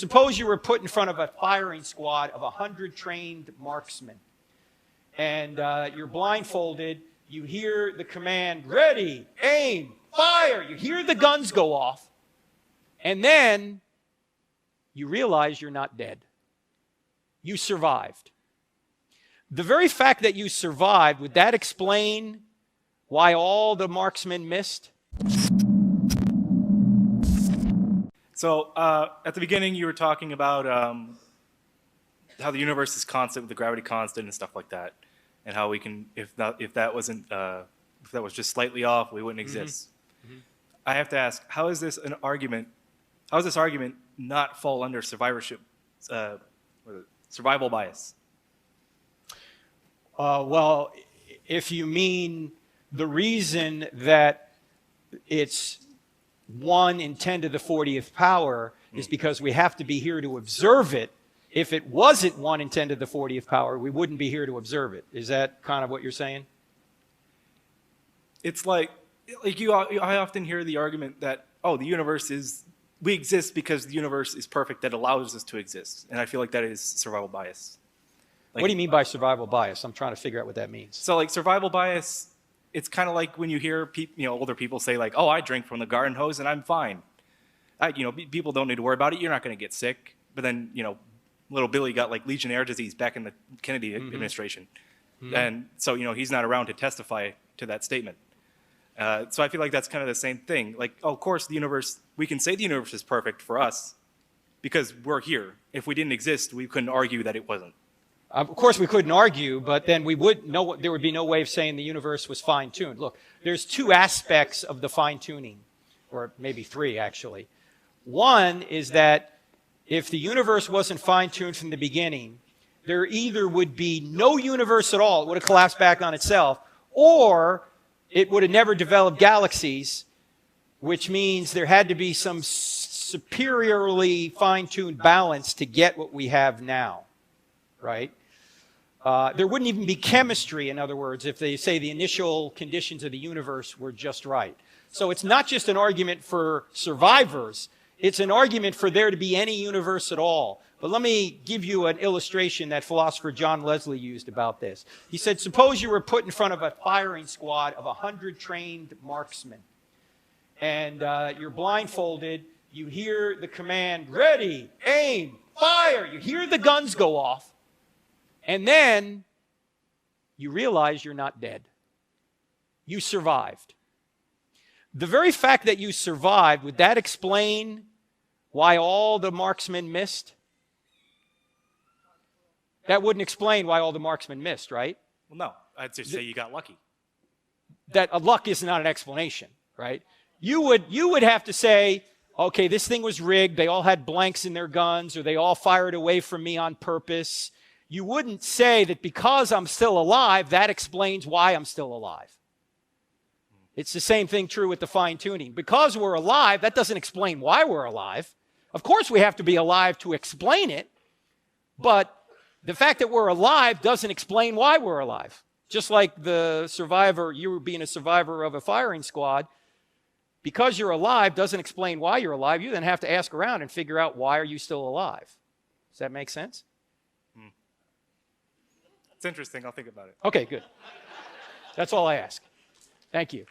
suppose you were put in front of a firing squad of 100 trained marksmen, and you're blindfolded. You hear the command, ready, aim, fire. You hear the guns go off, and then you realize you're not dead. You survived. The very fact that you survived, would that explain why all the marksmen missed? So at the beginning, you were talking about how the universe is constant with the gravity constant and stuff like that, and how we can, if that was just slightly off, we wouldn't exist. Mm-hmm. I have to ask, how is this argument not fall under survival bias? Well, if you mean the reason that it's 1 in 10 to the 40th power is because we have to be here to observe it. If it wasn't 1 in 10 to the 40th power, we wouldn't be here to observe it. Is that kind of what you're saying? It's I often hear the argument that, oh, we exist because the universe is perfect that allows us to exist. And I feel like that is survival bias. What do you mean by survival bias? I'm trying to figure out what that means. So survival bias, it's kind of like when you hear older people say oh, I drink from the garden hose and I'm fine. People don't need to worry about it. You're not going to get sick. But then, little Billy got *𝗦𝗨𝗕𝗦𝗧 disease back in the Kennedy administration. Mm-hmm. And so, he's not around to testify to that statement. So I feel like that's kind of the same thing. Of course, we can say the universe is perfect for us because we're here. If we didn't exist, we couldn't argue that it wasn't. Of course, we couldn't argue, but then there would be no way of saying the universe was fine-tuned. Look, there's 2 aspects of the fine-tuning, or maybe 3, actually. One is that if the universe wasn't fine-tuned from the beginning, there either would be no universe at all, it would have collapsed back on itself, or it would have never developed galaxies, which means there had to be some superiorly fine-tuned balance to get what we have now, right? There wouldn't even be chemistry, in other words, if they say the initial conditions of the universe were just right. So it's not just an argument for survivors, it's an argument for there to be any universe at all. But let me give you an illustration that philosopher John Leslie used about this. He said, suppose you were put in front of a firing squad of 100 trained marksmen, and you're blindfolded, you hear the command, ready, aim, fire, you hear the guns go off, and then you realize you're not dead. You survived. The very fact that you survived, would that explain why all the marksmen missed? That wouldn't explain why all the marksmen missed, right? Well, no. I'd just say you got lucky. That luck is not an explanation, right? You would have to say, okay, this thing was rigged. They all had blanks in their guns, or they all fired away from me on purpose. You wouldn't say that because I'm still alive, that explains why I'm still alive. It's the same thing true with the fine-tuning. Because we're alive, that doesn't explain why we're alive. Of course, we have to be alive to explain it, but the fact that we're alive doesn't explain why we're alive. Just like the survivor, you being a survivor of a firing squad, because you're alive doesn't explain why you're alive. You then have to ask around and figure out why are you still alive. Does that make sense? It's interesting. I'll think about it. Okay, good. That's all I ask. Thank you.